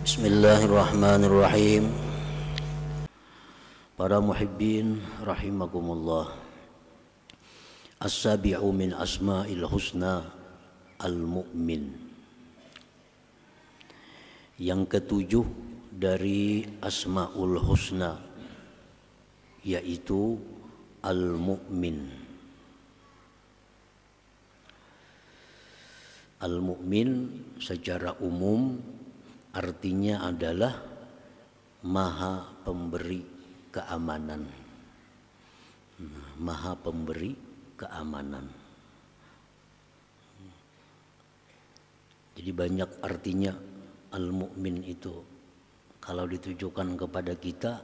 Bismillahirrahmanirrahim. Para muhibbin rahimakumullah. As-sabi'u min asma'il husna al-mu'min. Yang ketujuh dari asma'ul husna yaitu al-mu'min. Al-mu'min secara umum artinya adalah maha pemberi keamanan. Maha pemberi keamanan. Jadi banyak artinya al-mu'min itu. Kalau ditujukan kepada kita,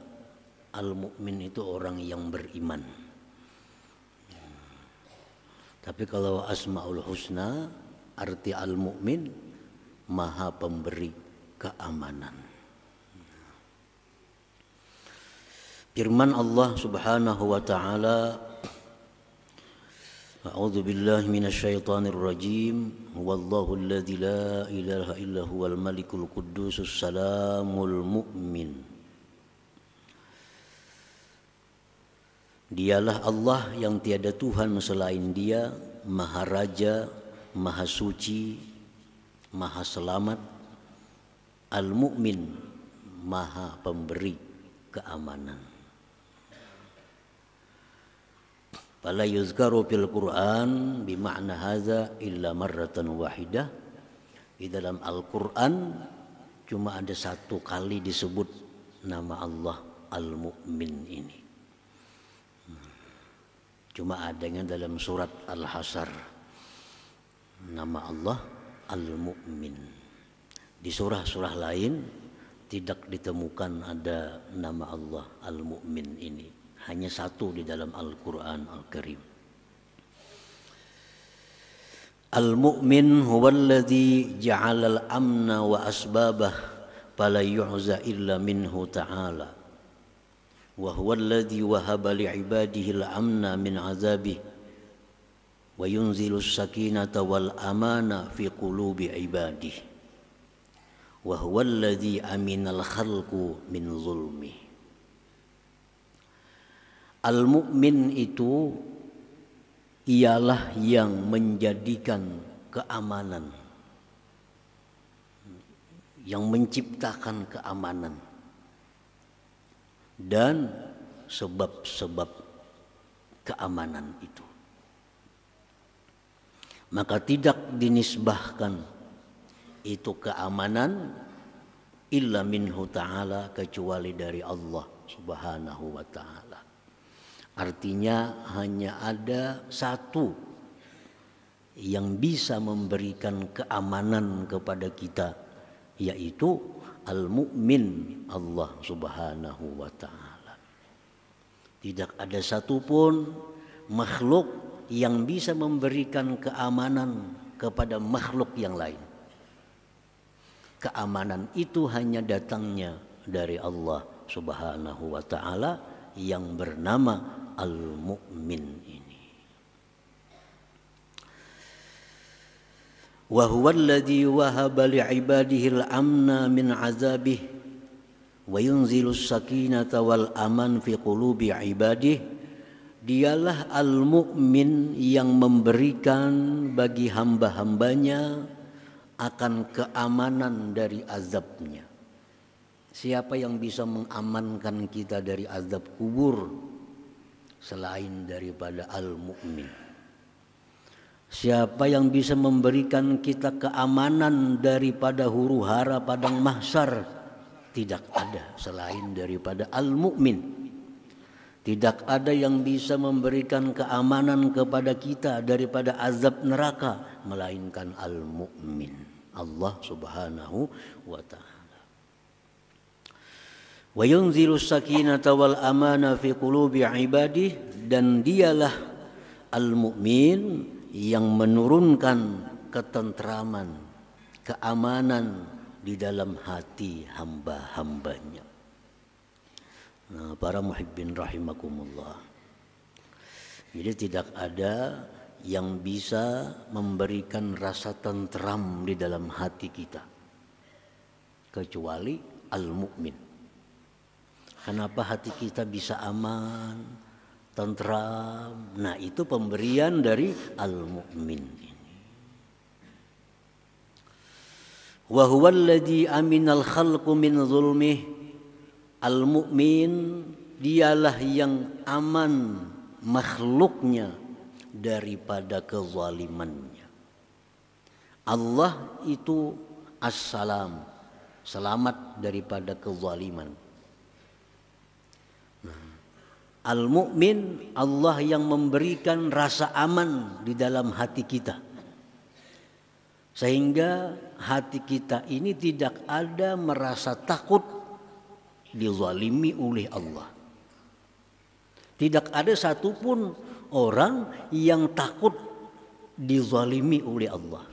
al-mu'min itu orang yang beriman. Tapi kalau asma'ul husna, arti al-mu'min maha pemberi keamanan. Firman Allah Subhanahu wa taala, A'udzu billahi minasyaitonir rajim. Huwallahu alladzi la ilaha illa huwal malikul quddusus salamul mu'min. Dialah Allah yang tiada Tuhan selain Dia, Maha Raja, Maha Suci, Maha Selamat. Al-mu'min, maha pemberi keamanan. Fala yuzkaru fil Qur'an bima'na hadza illa marratan wahidah. Di dalam Al-Qur'an cuma ada satu kali disebut nama Allah Al-Mu'min ini. Cuma adanya dalam surat Al-Hasyr. Nama Allah Al-Mu'min. Di surah-surah lain tidak ditemukan ada nama Allah Al-Mu'min ini. Hanya satu di dalam Al-Quran Al-Karim. Al-Mu'min huwallazi ja'alal amna wa asbabah fala yu'za illa minhu ta'ala. Wa huwallazi wahaba li'ibadihi al-amna min azabih wa yunzilus sakinata wal amana fi qulubi ibadihi. Wa huwallazi aminal khalqu min zulmi. Al-mu'min itu ialah yang menjadikan keamanan, yang menciptakan keamanan dan sebab-sebab keamanan itu. Maka tidak dinisbahkan itu keamanan illa minhu ta'ala, kecuali dari Allah Subhanahu wa ta'ala. Artinya hanya ada satu yang bisa memberikan keamanan kepada kita, yaitu al-mu'min, Allah Subhanahu wa ta'ala. Tidak ada satupun makhluk yang bisa memberikan keamanan kepada makhluk yang lain. Keamanan itu hanya datangnya dari Allah Subhanahu wa ta'ala yang bernama Al-Mu'min ini. Wa huwa alladhi wahaba li'ibadihi al-amna min azabih wa yunzilus sakinata wal aman fi qulubi ibadihi. Dialah Al-Mu'min yang memberikan bagi hamba-hambanya akan keamanan dari azabnya. Siapa yang bisa mengamankan kita dari azab kubur selain daripada Al-Mu'min? Siapa yang bisa memberikan kita keamanan daripada huru-hara padang mahsyar? Tidak ada selain daripada Al-Mu'min. Tidak ada yang bisa memberikan keamanan kepada kita daripada azab neraka melainkan Al-Mu'min, Allah Subhanahu wa ta'ala. Wa yunzilus sakinata wal amana fi qulubi ibadihi, dan dialah Al-Mu'min yang menurunkan ketentraman, keamanan di dalam hati hamba-hambanya. Nah, para muhibbin rahimakumullah. Jadi tidak ada yang bisa memberikan rasa tentram di dalam hati kita kecuali al-mu'min. Kenapa hati kita bisa aman, tentram? Nah, itu pemberian dari al-mu'min ini. Wa huwa alladhi aminal khalqu min zulmih. Al-mu'min dialah yang aman makhluknya daripada kezalimannya. Allah itu as-salam, selamat daripada kezaliman. Al-mu'min, Allah yang memberikan rasa aman di dalam hati kita, sehingga hati kita ini tidak ada merasa takut dizalimi oleh Allah. Tidak ada satupun orang yang takut dizalimi oleh Allah.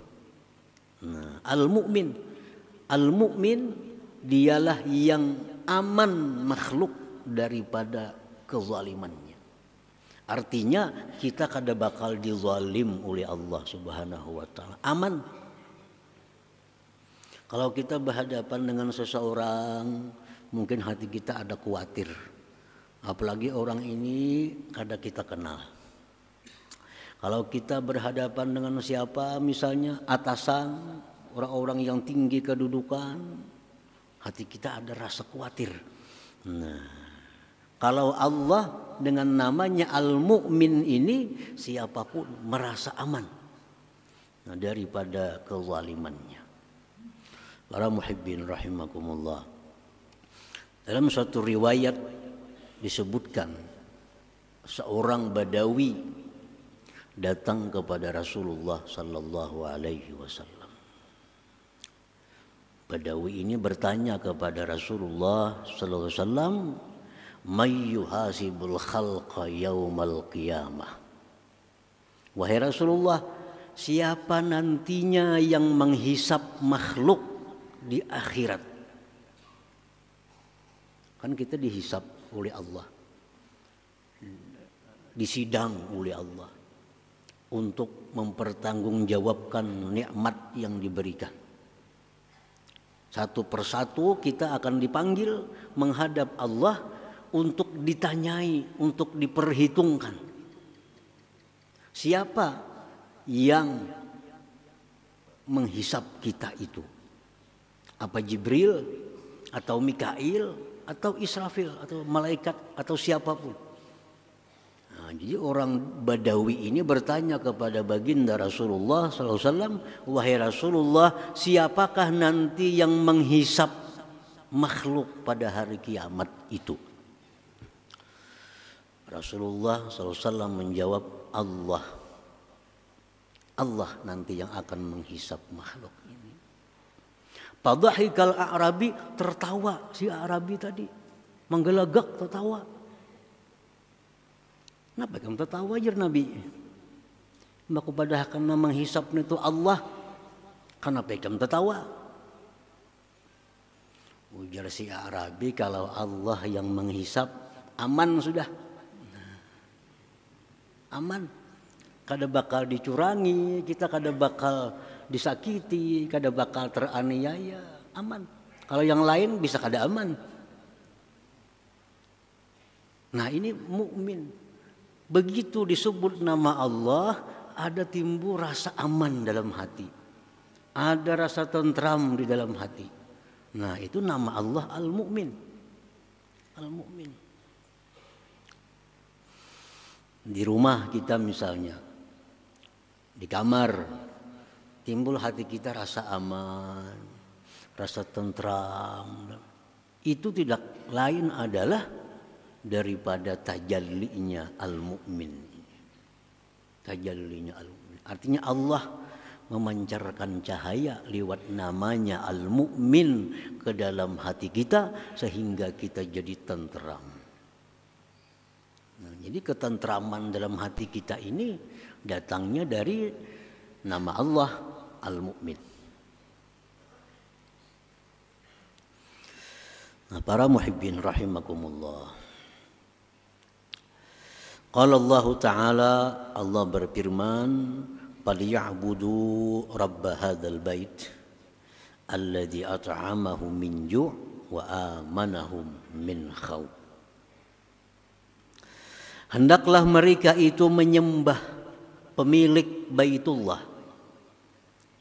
Nah, al-mu'min dialah yang aman makhluk daripada kezalimannya. Artinya kita kada bakal dizalim oleh Allah Subhanahu wa taala. Aman. Kalau kita berhadapan dengan seseorang, mungkin hati kita ada khawatir. Apalagi orang ini kada kita kenal. Kalau kita berhadapan dengan siapa, misalnya atasan, orang-orang yang tinggi kedudukan, hati kita ada rasa khawatir. Nah, kalau Allah dengan namanya Al-Mu'min ini, siapapun merasa aman daripada kezalimannya. Para muhibbin rahimakumullah. Dalam suatu riwayat disebutkan seorang Badawi datang kepada Rasulullah sallallahu alaihi wasallam. Badawi ini bertanya kepada Rasulullah sallallahu alaihi wasallam, "May yuhasibul khalqa yaumal qiyamah?" Wahai Rasulullah, siapa nantinya yang menghisap makhluk di akhirat? Kan kita dihisap oleh Allah, disidang oleh Allah untuk mempertanggungjawabkan nikmat yang diberikan. Satu persatu kita akan dipanggil menghadap Allah untuk ditanyai, untuk diperhitungkan. Siapa yang menghisap kita itu? Apa Jibril atau Mikail atau Israfil atau malaikat atau siapapun? Nah, jadi orang Badawi ini bertanya kepada baginda Rasulullah SAW, wahai Rasulullah, siapakah nanti yang menghisap makhluk pada hari kiamat itu? Rasulullah SAW menjawab, Allah. Allah nanti yang akan menghisap makhluk ini. Padahikal A'rabi, tertawa si A'rabi tadi, menggelagak tertawa. Kenapa kamu tertawa aja Nabi? Maka pada akan menghisap itu Allah. Kenapa kamu tertawa? Ujar si A'rabi, kalau Allah yang menghisap, aman sudah. Aman. Kada bakal dicurangi, kita kada bakal disakiti, kada bakal teraniaya, aman. Kalau yang lain bisa kada aman. Nah, ini mukmin. Begitu disebut nama Allah, ada timbul rasa aman dalam hati. Ada rasa tentram di dalam hati. Nah, itu nama Allah Al-Mu'min. Al-Mu'min. Di rumah kita misalnya, di kamar, timbul hati kita rasa aman, rasa tentram. Itu tidak lain adalah daripada tajallinya Al-Mu'min. Tajallinya Al-Mu'min. Artinya Allah memancarkan cahaya lewat namanya Al-Mu'min ke dalam hati kita sehingga kita jadi tentram. Nah, jadi ketentraman dalam hati kita ini datangnya dari nama Allah Al-Mu'min. Nah, para muhibbin rahimakumullah. Qala Allah Ta'ala, Allah berfirman, "Falyabudu rabb hadzal bait alladzi at'amahum min ju' wa amanahum min khauf. Hendaklah mereka itu menyembah pemilik Baitullah,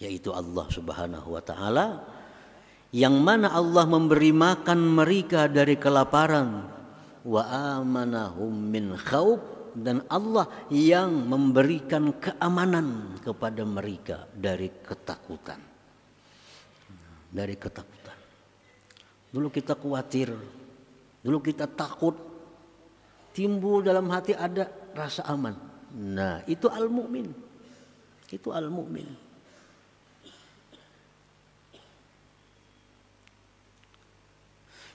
yaitu Allah Subhanahu wa taala, yang mana Allah memberi makan mereka dari kelaparan, wa amanahum min khauf, dan Allah yang memberikan keamanan kepada mereka dari ketakutan. Dari ketakutan. Dulu kita khawatir, dulu kita takut, timbul dalam hati ada rasa aman. Nah, itu al-mu'min. Itu al-mu'min.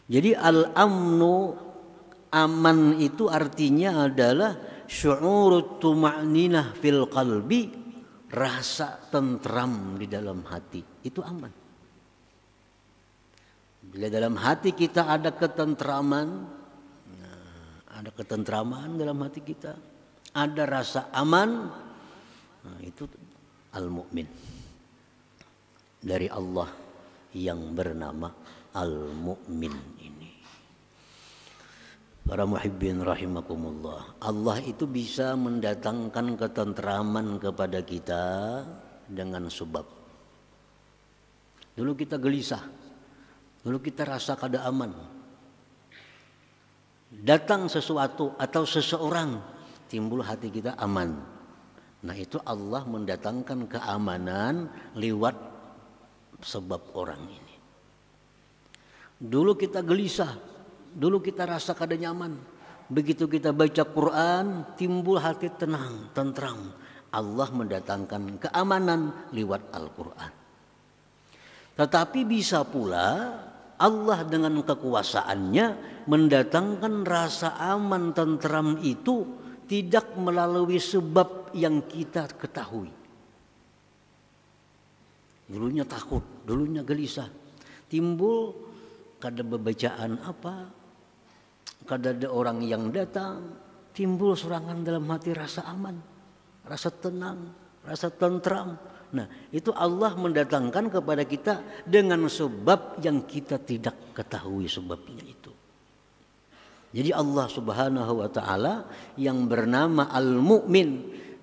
Jadi al-amnu, aman itu artinya adalah syu'urut tuma'ninah fil qalbi, rasa tentram di dalam hati. Itu aman. Bila dalam hati kita ada ketentraman, ada ketentraman dalam hati kita, ada rasa aman, nah itu al-mu'min dari Allah yang bernama al-mu'min ini. Para muhibbin rahimakumullah, Allah itu bisa mendatangkan ketentraman kepada kita dengan sebab. Dulu kita gelisah, dulu kita rasa kada aman. Datang sesuatu atau seseorang, timbul hati kita aman. Nah, itu Allah mendatangkan keamanan lewat sebab orang ini. Dulu kita gelisah, dulu kita rasa kada nyaman. Begitu kita baca Quran, timbul hati tenang, tentram. Allah mendatangkan keamanan lewat Al-Quran. Tetapi bisa pula Allah dengan kekuasaannya mendatangkan rasa aman tentram itu tidak melalui sebab yang kita ketahui. Dulunya takut, dulunya gelisah. Timbul kada bebacaan apa, kada ada orang yang datang, timbul serangan dalam hati rasa aman, rasa tenang, rasa tentram. Nah, itu Allah mendatangkan kepada kita dengan sebab yang kita tidak ketahui sebabnya itu. Jadi Allah Subhanahu wa taala yang bernama Al-Mu'min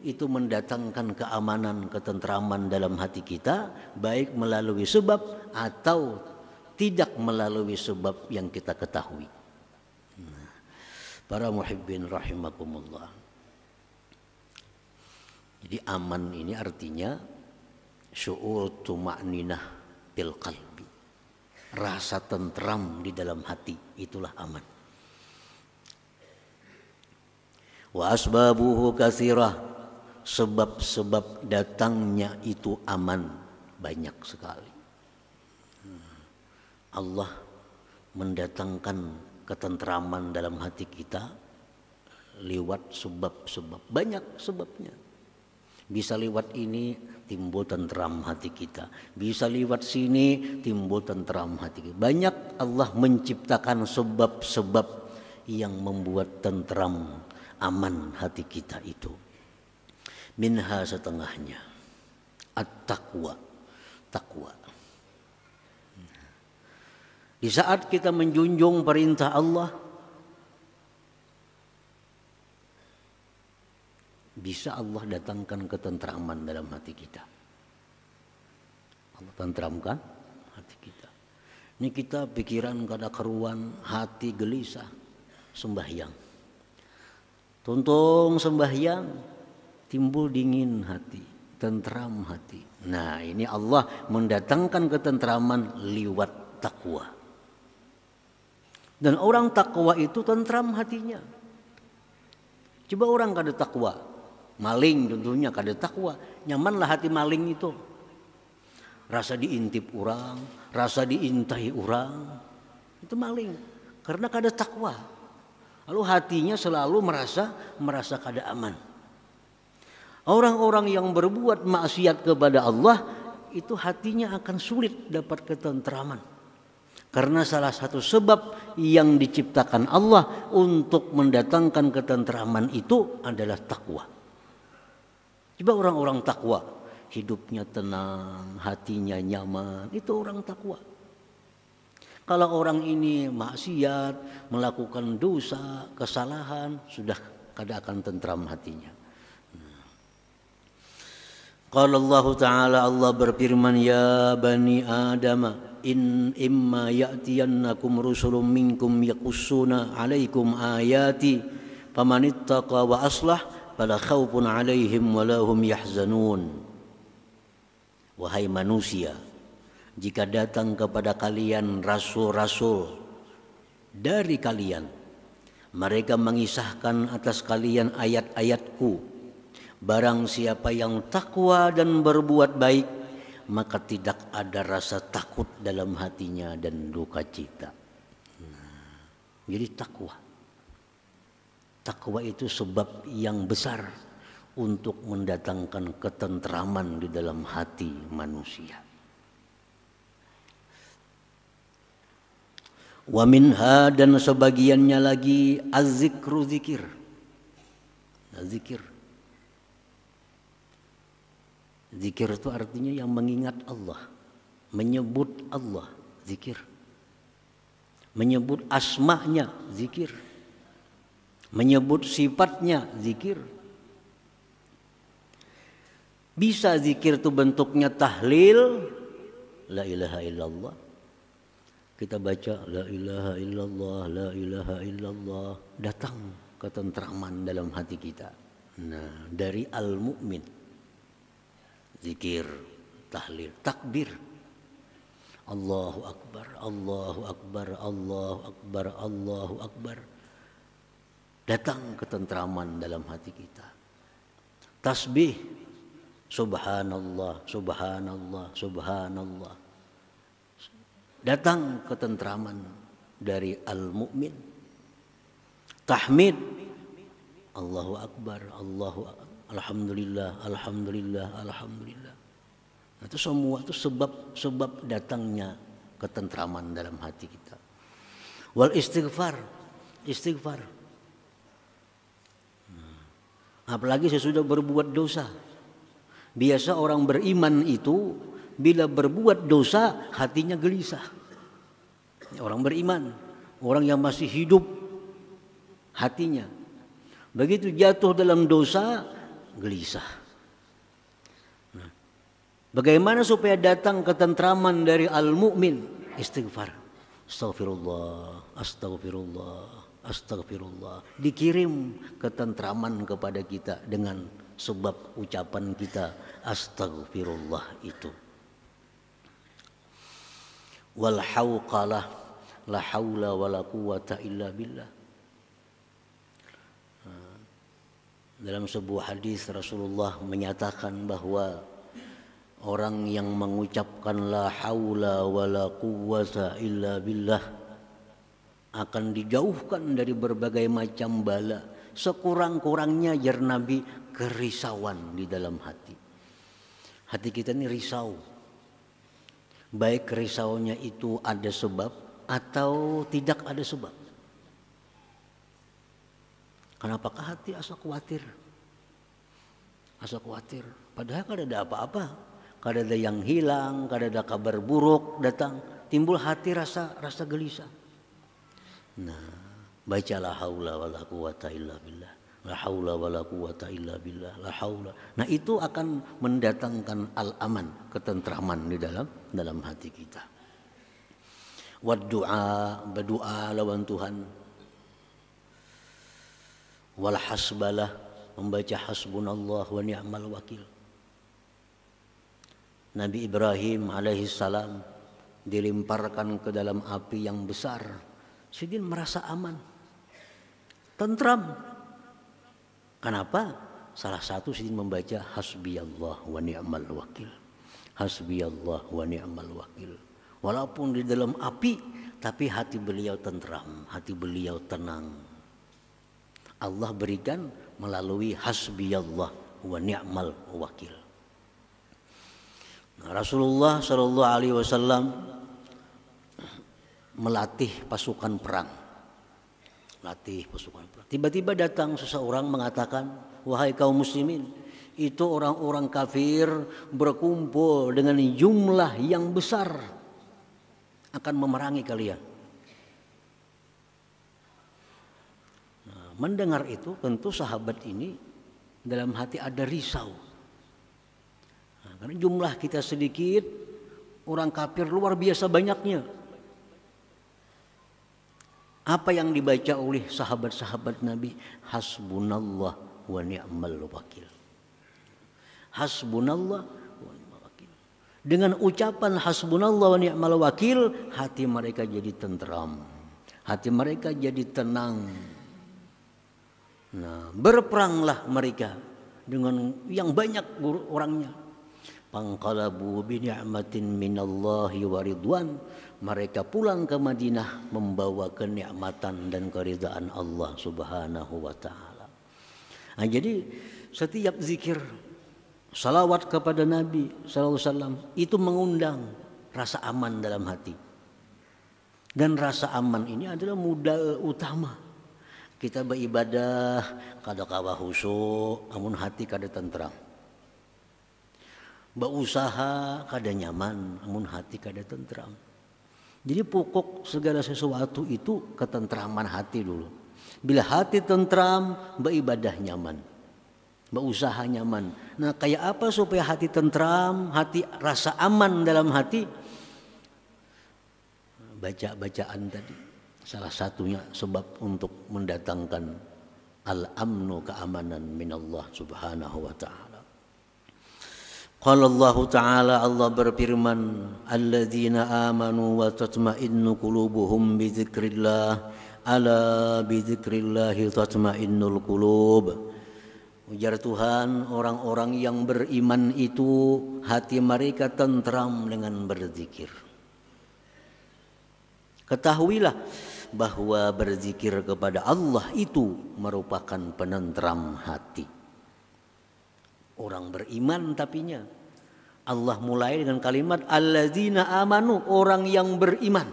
itu mendatangkan keamanan, ketentraman dalam hati kita, baik melalui sebab atau tidak melalui sebab yang kita ketahui. Nah, para muhibbin rahimakumullah. Jadi aman ini artinya syu'ur tuma'ninah bil qalbi, rasa tentram di dalam hati, itulah aman. Wa asbabuhu katsirah, sebab-sebab datangnya itu aman banyak sekali. Allah mendatangkan ketentraman dalam hati kita lewat sebab-sebab, banyak sebabnya. Bisa lewat ini timbul tentram hati kita, bisa lewat sini timbul tentram hati kita. Banyak Allah menciptakan sebab-sebab yang membuat tentram, aman hati kita itu. Minha setengahnya at-taqwa, takwa. Di saat kita menjunjung perintah Allah, bisa Allah datangkan ketentraman dalam hati kita. Allah tentramkan hati kita. Ini kita pikiran kada keruan, hati gelisah, sembahyang. Tuntung sembahyang, timbul dingin hati, tentram hati. Nah, ini Allah mendatangkan ketentraman lewat takwa. Dan orang takwa itu tentram hatinya. Coba orang kada takwa, maling tentunya kada takwa, nyamanlah hati maling itu. Rasa diintip orang, rasa diintai orang, itu maling karena kada takwa. Lalu hatinya selalu merasa kada aman. Orang-orang yang berbuat maksiat kepada Allah itu hatinya akan sulit dapat ketentraman. Karena salah satu sebab yang diciptakan Allah untuk mendatangkan ketentraman itu adalah takwa. Coba orang-orang takwa hidupnya tenang, hatinya nyaman, itu orang takwa. Kalau orang ini maksiat, melakukan dosa, kesalahan, sudah kada akan tentram hatinya. Qala Allah Ta'ala, Allah berfirman, ya bani Adam, in imma ya'tiyannakum rusulun minkum yaqussuna alaikum ayati famanittaqa wa aslah fala khaufun alaihim wala hum yahzanun. Wahai manusia, jika datang kepada kalian rasul-rasul dari kalian, mereka mengisahkan atas kalian ayat-ayatku, barang siapa yang takwa dan berbuat baik, maka tidak ada rasa takut dalam hatinya dan duka cita. Jadi takwa itu sebab yang besar untuk mendatangkan ketentraman di dalam hati manusia. Wa minha, dan sebagiannya lagi, az-zikru, zikir. Zikir itu artinya yang mengingat Allah, menyebut Allah, zikir. Menyebut asma'nya, zikir. Menyebut sifatnya, zikir. Bisa zikir itu bentuknya tahlil, la ilaha illallah. Kita baca la ilaha illallah, la ilaha illallah, datang ketentraman dalam hati kita. Nah, dari al-mu'min, zikir, tahlil, takbir, Allahu akbar, Allahu akbar, Allahu akbar, Allahu akbar, datang ketentraman dalam hati kita. Tasbih, subhanallah, subhanallah, subhanallah, datang ketentraman dari al-mu'min. Tahmid, Allahu akbar, alhamdulillah, alhamdulillah, alhamdulillah. Itu semua itu sebab datangnya ketentraman dalam hati kita. Wal istighfar. Apalagi sesudah berbuat dosa. Biasa orang beriman itu bila berbuat dosa hatinya gelisah. Orang beriman, orang yang masih hidup, hatinya begitu jatuh dalam dosa, gelisah. Nah, bagaimana supaya datang ketentraman dari al-mu'min? Istighfar. Astaghfirullah, astaghfirullah, astagfirullah. Dikirim ketentraman kepada kita dengan sebab ucapan kita astagfirullah itu. Wal hauqalah, la haula wala quwata illa billah. Dalam sebuah hadis Rasulullah menyatakan bahwa orang yang mengucapkan la haula wala quwata illa billah akan dijauhkan dari berbagai macam bala, sekurang-kurangnya jar Nabi kerisauan di dalam hati. Hati kita ini risau. Baik risaunya itu ada sebab atau tidak ada sebab. Kenapakah hati asa khawatir? Asa khawatir. Padahal kada ada apa-apa. Kada ada yang hilang, kada ada kabar buruk datang. Timbul hati rasa gelisah. Nah, baca la haula wala quwata illa billah. La haula wala quwata illa billah. La haula. Nah, itu akan mendatangkan al-aman, ketentraman di dalam hati kita. Wa du'a, berdoa lawan Tuhan. Wal hasbalah, membaca hasbunallah wa ni'mal wakil. Nabi Ibrahim alaihissalam dilemparkan ke dalam api yang besar. Sidin merasa aman, tentram. Kenapa? Salah satu Sidin membaca hasbiyallah wa ni'mal wakil. Hasbiyallah wa ni'mal wakil. Walaupun di dalam api, tapi hati beliau tentram, hati beliau tenang. Allah berikan melalui hasbiyallah wa ni'mal wakil. Nah, Rasulullah sallallahu alaihi wasallam melatih pasukan perang. latih pasukan perang. Tiba-tiba datang seseorang mengatakan, wahai kaum muslimin, itu orang-orang kafir berkumpul dengan jumlah yang besar akan memerangi kalian. Nah, mendengar itu tentu sahabat ini dalam hati ada risau. Nah, karena jumlah kita sedikit, orang kafir luar biasa banyaknya. Apa yang dibaca oleh sahabat-sahabat Nabi? Hasbunallah wa ni'mal wakil. Hasbunallah wa ni'mal wakil. Dengan ucapan hasbunallah wa ni'mal wakil, hati mereka jadi tenteram. Hati mereka jadi tenang. Nah, berperanglah mereka dengan yang banyak orangnya. Panqalabu bi ni'matin minallahi wa ridwan. Mereka pulang ke Madinah membawa kenikmatan dan keridaan Allah Subhanahu wa taala. Nah, jadi setiap zikir salawat kepada Nabi sallallahu alaihi wasallam itu mengundang rasa aman dalam hati. Dan rasa aman ini adalah modal utama. Kita beribadah kada kawa khusyuk, namun hati kada tenteram. Berusaha kada nyaman, namun hati kada tenteram. Jadi pokok segala sesuatu itu ketentraman hati dulu. Bila hati tentram, beribadah nyaman, berusaha nyaman. Nah, kayak apa supaya hati tentram, hati rasa aman dalam hati? Baca-bacaan tadi salah satunya sebab untuk mendatangkan al-amnu, keamanan minallah subhanahu wa ta'ala. Qala Allah Ta'ala, Allah berfirman, alladzina amanu wa tatma'innu qulubuhum bi dzikrillah, ala bi dzikrillah tatma'innul qulub. Ujar Tuhan, orang-orang yang beriman itu hati mereka tentram dengan berzikir. Ketahuilah bahwa berzikir kepada Allah itu merupakan penentram hati. Orang beriman tapinya. Allah mulai dengan kalimat alladzina amanu, orang yang beriman.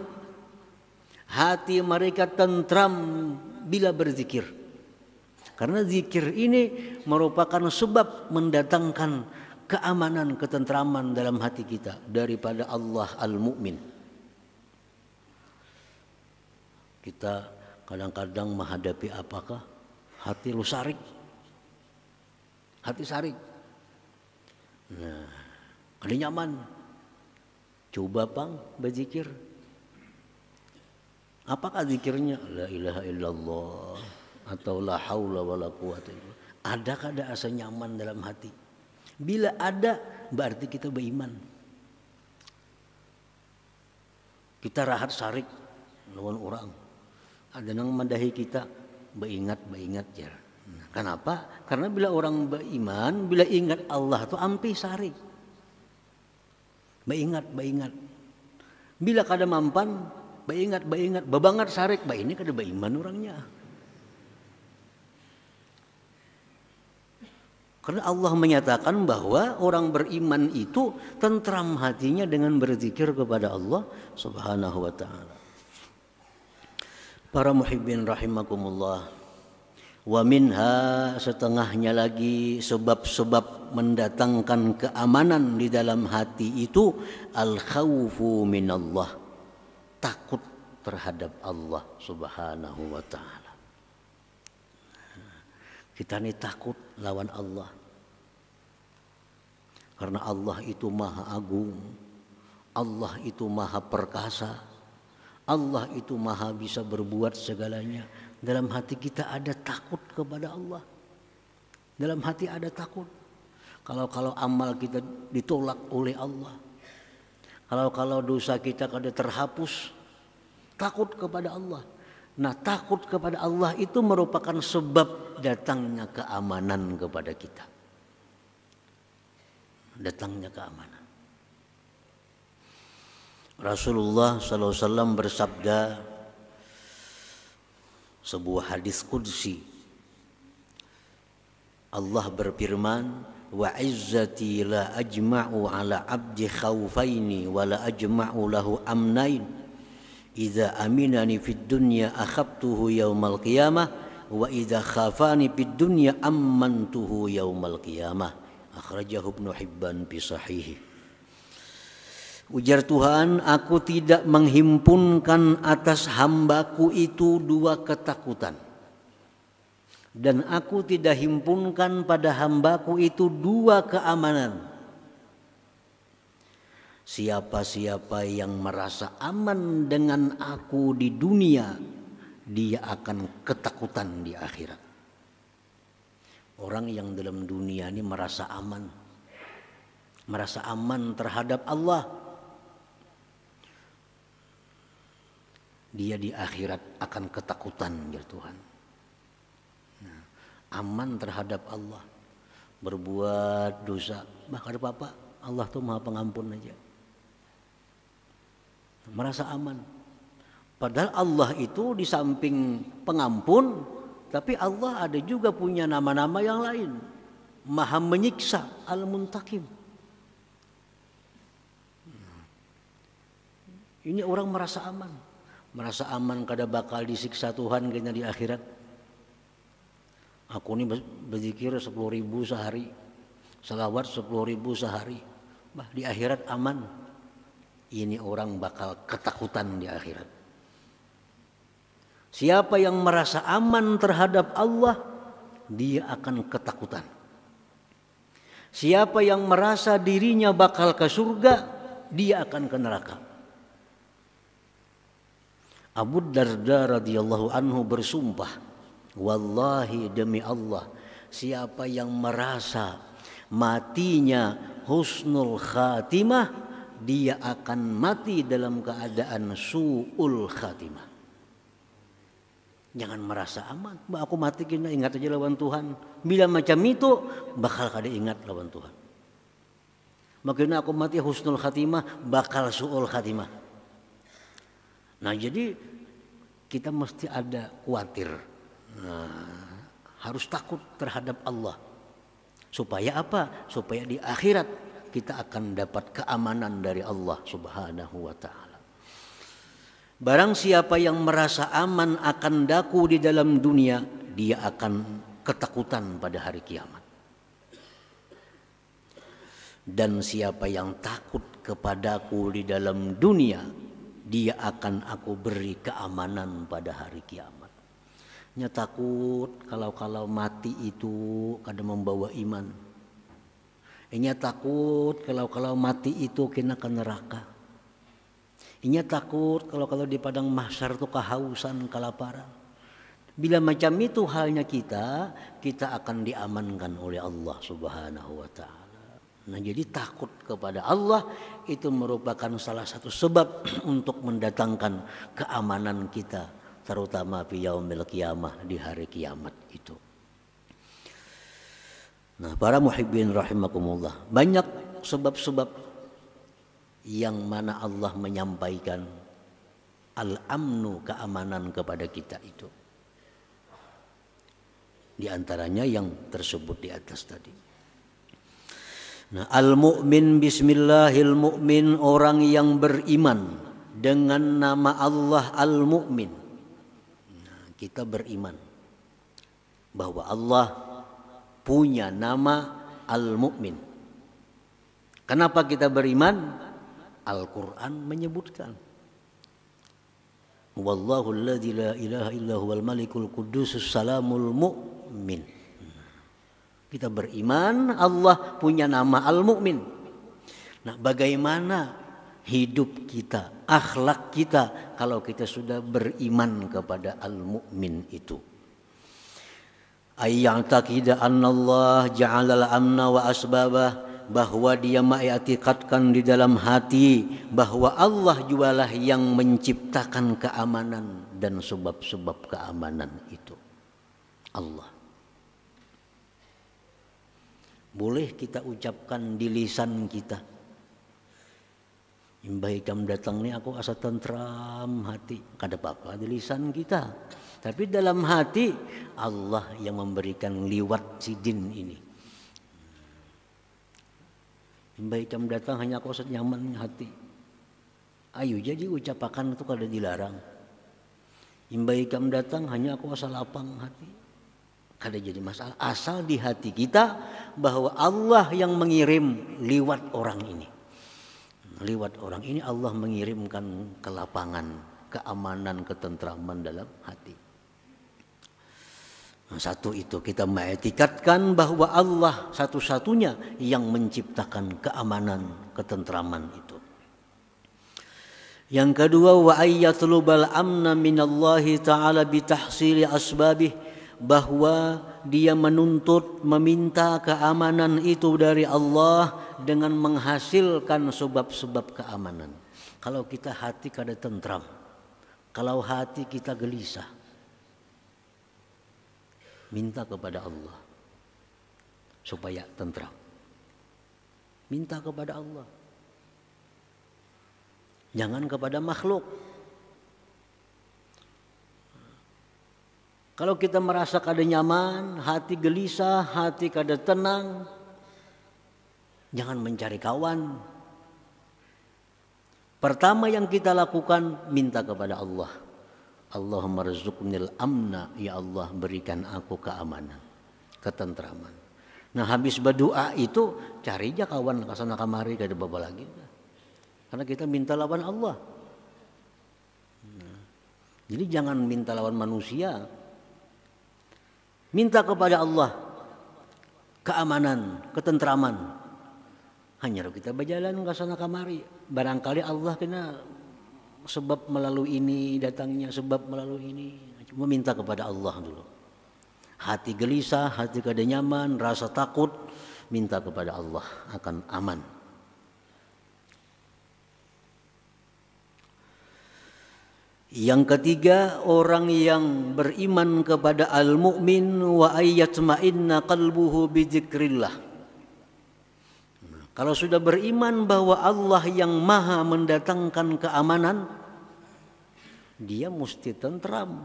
Hati mereka tentram bila berzikir. Karena zikir ini merupakan sebab mendatangkan keamanan, ketentraman dalam hati kita daripada Allah Al-Mu'min. Kita kadang-kadang menghadapi apakah? Hati lu sarik. Hati sarik. Nah, ada nyaman. Coba pang berzikir. Apakah zikirnya? La ilaha illallah atau la haula wala quwata illallah. Adakah ada asa nyaman dalam hati? Bila ada, berarti kita beriman. Kita rahat sarik lawan orang. Ada nang madahi kita, beingat ya. Kenapa? Karena bila orang beriman, bila ingat Allah itu ampi sarik. Beingat. Bila kada mampan, beingat. Bebangat sarik, ini kada beriman orangnya. Karena Allah menyatakan bahwa orang beriman itu tentram hatinya dengan berzikir kepada Allah Subhanahu wa ta'ala. Para muhibbin rahimakumullah. Wa minha, setengahnya lagi sebab-sebab mendatangkan keamanan di dalam hati itu al-khawfu minallah, takut terhadap Allah Subhanahu wa ta'ala. Kita ini takut lawan Allah. Karena Allah itu maha agung, Allah itu maha perkasa, Allah itu maha bisa berbuat segalanya. Dalam hati kita ada takut kepada Allah. Dalam hati ada takut. Kalau amal kita ditolak oleh Allah. Kalau dosa kita kada terhapus, takut kepada Allah. Nah, takut kepada Allah itu merupakan sebab datangnya keamanan kepada kita. Datangnya keamanan. Rasulullah SAW bersabda, sebuah hadis qudsi, Allah berfirman, wa izzati la ajma'u ala abdi khawfaini wa la ajma'u lahu amnain idza aminani fid dunya akhaftuhu yaumal qiyamah wa idza khafani fid dunya ammantuhu yaumal qiyamah. Akhrajahu Ibnu Hibban fi sahihi. Ujar Tuhan, aku tidak menghimpunkan atas hambaku itu dua ketakutan, dan aku tidak himpunkan pada hambaku itu dua keamanan. Siapa-siapa yang merasa aman dengan aku di dunia, dia akan ketakutan di akhirat. Orang yang dalam dunia ini merasa aman terhadap Allah, dia di akhirat akan ketakutan ya Tuhan. Nah, aman terhadap Allah, berbuat dosa, bahkan apa-apa, Allah tuh Maha Pengampun aja. Merasa aman. Padahal Allah itu di samping pengampun, tapi Allah ada juga punya nama-nama yang lain. Maha menyiksa, Al-Muntakim. Ini orang merasa aman. Merasa aman kada bakal disiksa Tuhan kayaknya di akhirat. Aku ini berzikir 10.000 sehari, salawat 10.000 sehari, bah di akhirat aman. Ini orang bakal ketakutan di akhirat. Siapa yang merasa aman terhadap Allah, dia akan ketakutan. Siapa yang merasa dirinya bakal ke surga, dia akan ke neraka. Abu Darda radhiyallahu anhu bersumpah, wallahi demi Allah, siapa yang merasa matinya husnul khatimah, dia akan mati dalam keadaan su'ul khatimah. Jangan merasa aman, aku mati kena ingat aja lawan Tuhan. Bila macam itu bakal kada ingat lawan Tuhan. Makanya aku mati husnul khatimah, bakal su'ul khatimah. Nah jadi kita mesti ada khawatir, harus takut terhadap Allah. Supaya apa? Supaya di akhirat kita akan dapat keamanan dari Allah Subhanahu wa ta'ala. Barang siapa yang merasa aman akan daku di dalam dunia, dia akan ketakutan pada hari kiamat. Dan siapa yang takut kepadaku di dalam dunia, dia akan aku beri keamanan pada hari kiamat. Nya takut kalau mati itu kada membawa iman. Nya takut kalau mati itu kena ke neraka. Nya takut kalau di padang mahsyar itu kehausan, kelaparan. Bila macam itu halnya kita akan diamankan oleh Allah Subhanahu wa ta'ala. Nah jadi takut kepada Allah itu merupakan salah satu sebab untuk mendatangkan keamanan kita, terutama fi yaumil qiyamah, di hari kiamat itu. Nah para muhibbin rahimakumullah, banyak sebab-sebab yang mana Allah menyampaikan al-amnu, keamanan kepada kita itu. Di antaranya yang tersebut di atas tadi. Nah, al-mu'min bismillahil mu'min, orang yang beriman dengan nama Allah al-mu'min. Nah, kita beriman bahwa Allah punya nama al-mu'min. Kenapa kita beriman? Al-Quran menyebutkan, wallahu alladzi la ilaha illa huwal malikul qudusus salamul mu'min. Kita beriman Allah punya nama Al-Mu'min. Nah, bagaimana hidup kita, akhlak kita kalau kita sudah beriman kepada Al-Mu'min itu? Ayya'taqida annallah ja'alal amna wa asbabah, bahwa dia mengiktikadkan di dalam hati bahwa Allah jualah yang menciptakan keamanan dan sebab-sebab keamanan itu. Allah. Boleh kita ucapkan di lisan kita, Mbah Ikam datang nih aku asa tentram hati, kada apa-apa di lisan kita. Tapi dalam hati Allah yang memberikan liwat sidin ini. Mbah Ikam datang hanya aku asa nyaman hati. Ayo jadi ucapakan itu kada dilarang. Imbai kam datang hanya aku asal lapang hati. Kada jadi masalah. Asal di hati kita bahwa Allah yang mengirim liwat orang ini. Liwat orang ini Allah mengirimkan kelapangan, keamanan, ketentraman dalam hati. Nah, satu itu kita mengetikatkan bahwa Allah satu-satunya yang menciptakan keamanan, ketentraman itu. Yang kedua, wa ayyatlubal amna minallahi ta'ala bitahsili asbabih, bahwa dia menuntut, meminta keamanan itu dari Allah dengan menghasilkan sebab-sebab keamanan. Kalau kita hati kada tentram, kalau hati kita gelisah, minta kepada Allah supaya tentram. Minta kepada Allah. Jangan kepada makhluk. Kalau kita merasa kada nyaman, hati gelisah, hati kada tenang, jangan mencari kawan. Pertama yang kita lakukan, minta kepada Allah. Allahumma rzuqnil amna, ya Allah berikan aku keamanan, ketentraman. Nah habis berdoa itu cari aja kawan kesana kamari kada apa lagi. Karena kita minta lawan Allah. Nah, jadi jangan minta lawan manusia. Minta kepada Allah keamanan, ketentraman. Hanya kita berjalan ke sana kamari. Barangkali Allah kena sebab melalui ini datangnya, sebab melalui ini. Cuma minta kepada Allah dulu. Hati gelisah, hati kada nyaman, rasa takut, minta kepada Allah akan aman. Yang ketiga, orang yang beriman kepada al-mu'min wa ayyatma'inna qalbuhu bidzikrillah. Kalau sudah beriman bahwa Allah yang maha mendatangkan keamanan, dia mesti tentram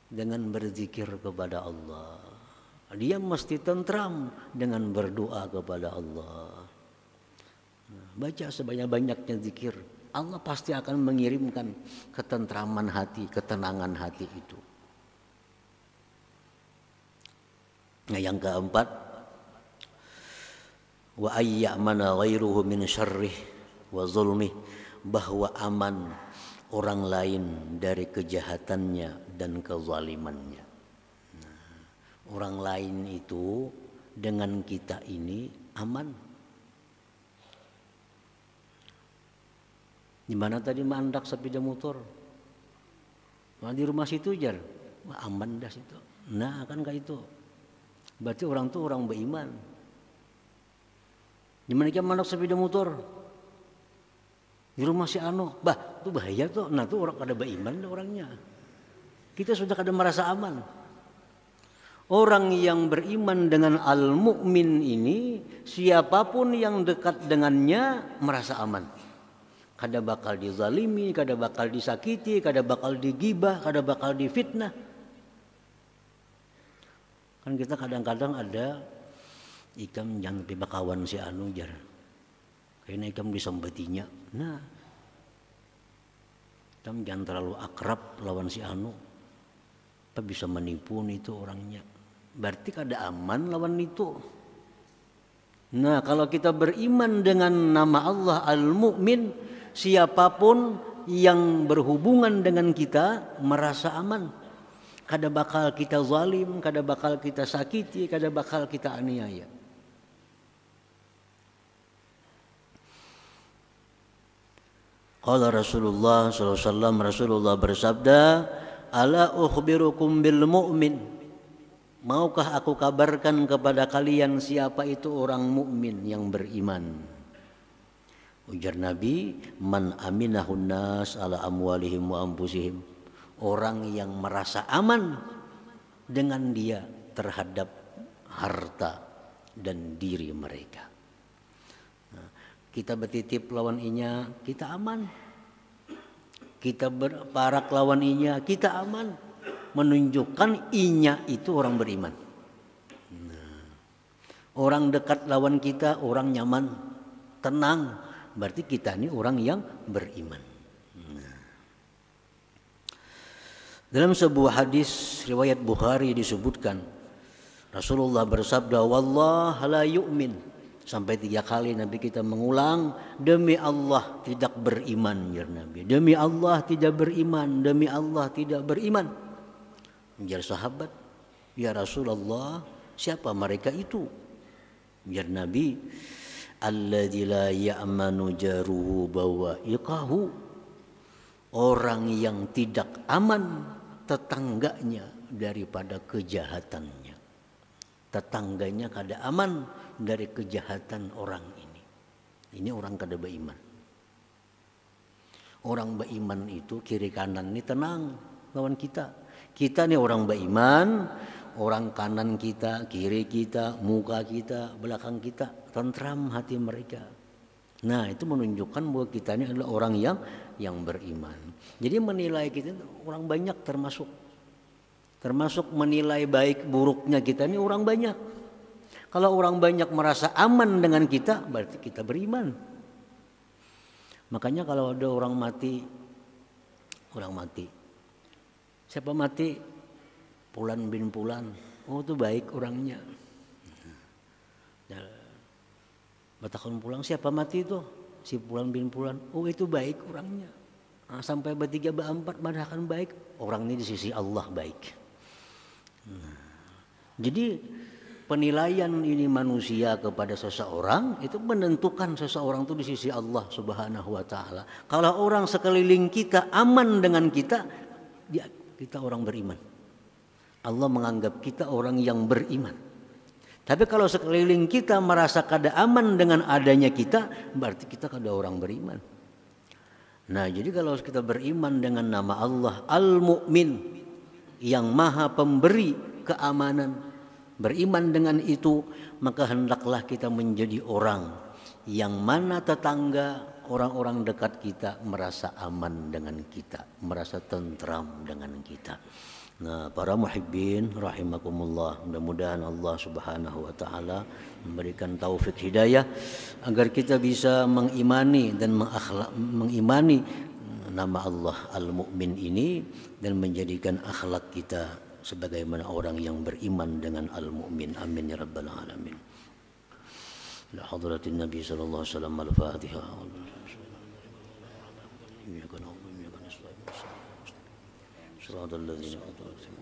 dengan berzikir kepada Allah. Dia mesti tentram dengan berdoa kepada Allah. Baca sebanyak-banyaknya zikir. Allah pasti akan mengirimkan ketentraman hati, ketenangan hati itu. Nah, yang keempat, wa ayyamana ghairuhu min syarrih wa zulmih, bahwa aman orang lain dari kejahatannya dan kezalimannya. Nah, orang lain itu dengan kita ini aman. Di mana tadi mandak sepeda motor? Di rumah situ jar. Wah, aman dah situ. Nah, kan kayak itu. Berarti orang tuh orang beriman. Di mana dia mandak sepeda motor? Di rumah si Ano. Bah, itu bahaya tuh. Nah, tuh orang kada beriman orangnya. Kita sudah kada merasa aman. Orang yang beriman dengan al-mu'min ini, siapapun yang dekat dengannya merasa aman. Kada bakal dizalimi, kada bakal disakiti, kada bakal digibah, kada bakal difitnah. Kan kita kadang-kadang ada ikam yang tiba kawan si Anu jar. Kayaknya ikam disambatinya. Nah, ikam jangan terlalu akrab lawan si Anu. Apa bisa menipu itu orangnya. Berarti kada aman lawan itu. Nah, kalau kita beriman dengan nama Allah Al-Mu'min, siapapun yang berhubungan dengan kita merasa aman. Kada bakal kita zalim, kada bakal kita sakiti, kada bakal kita aniaya. Qala Rasulullah sallallahu alaihi wasallam, Rasulullah bersabda, "Ala ukhbirukum bil mu'min?" Maukah aku kabarkan kepada kalian siapa itu orang mukmin yang beriman? Ujar Nabi, man aminahun nas ala amwalihim wa anfusihim. Orang yang merasa aman dengan dia terhadap harta dan diri mereka. Nah, kita bertitip lawan inya, kita aman. Kita berparak lawan inya, kita aman. Menunjukkan inya itu orang beriman. Nah, orang dekat lawan kita, orang nyaman, tenang. berarti kita ini orang yang beriman. Dalam sebuah hadis riwayat Bukhari disebutkan Rasulullah bersabda, "Wallah la yu'min." Sampai 3 kali Nabi kita mengulang, demi Allah tidak beriman, ya Nabi. Demi Allah tidak beriman, demi Allah tidak beriman. Biar sahabat, ya Rasulullah, siapa mereka itu? Biar Nabi, alladzi la ya'manu jaruhu bawa'iqahu. Orang yang tidak aman tetangganya daripada kejahatannya. Tetangganya kada aman dari kejahatan orang ini. Ini orang kada beriman. Orang beriman itu kiri kanan ini tenang lawan kita. Kita nih orang beriman, orang kanan kita, kiri kita, muka kita, belakang kita tentram hati mereka. Nah, itu menunjukkan bahwa kita ini adalah orang yang beriman. Jadi menilai kita orang banyak termasuk menilai baik buruknya kita ini orang banyak. Kalau orang banyak merasa aman dengan kita, berarti kita beriman. Makanya kalau ada orang mati, siapa mati? Pulan bin Pulan. Oh, itu baik orangnya. Batakon pulang, siapa mati itu? Si Pulan bin Pulan. Oh, itu baik orangnya. Nah, sampai bertiga berempat bahkan baik. Orang ini di sisi Allah baik. Jadi penilaian ini manusia kepada seseorang itu menentukan seseorang itu di sisi Allah Subhanahu wa taala. Kalau orang sekeliling kita aman dengan kita, kita orang beriman. Allah menganggap kita orang yang beriman. Tapi kalau sekeliling kita merasa kada aman dengan adanya kita, berarti kita kada orang beriman. Nah, jadi kalau kita beriman dengan nama Allah Al-Mu'min, yang maha pemberi keamanan, beriman dengan itu, maka hendaklah kita menjadi orang yang mana tetangga, orang-orang dekat kita merasa aman dengan kita, merasa tentram dengan kita. Nah, para muhibbin rahimakumullah, mudah-mudahan Allah Subhanahu wa taala memberikan taufik hidayah agar kita bisa mengimani dan mengimani nama Allah Al-Mu'min ini dan menjadikan akhlak kita sebagaimana orang yang beriman dengan Al-Mu'min. Amin ya rabbal alamin. La hadratin Nabi sallallahu alaihi wasallam al-Fatihah. صراط الذين أنعمت عليهم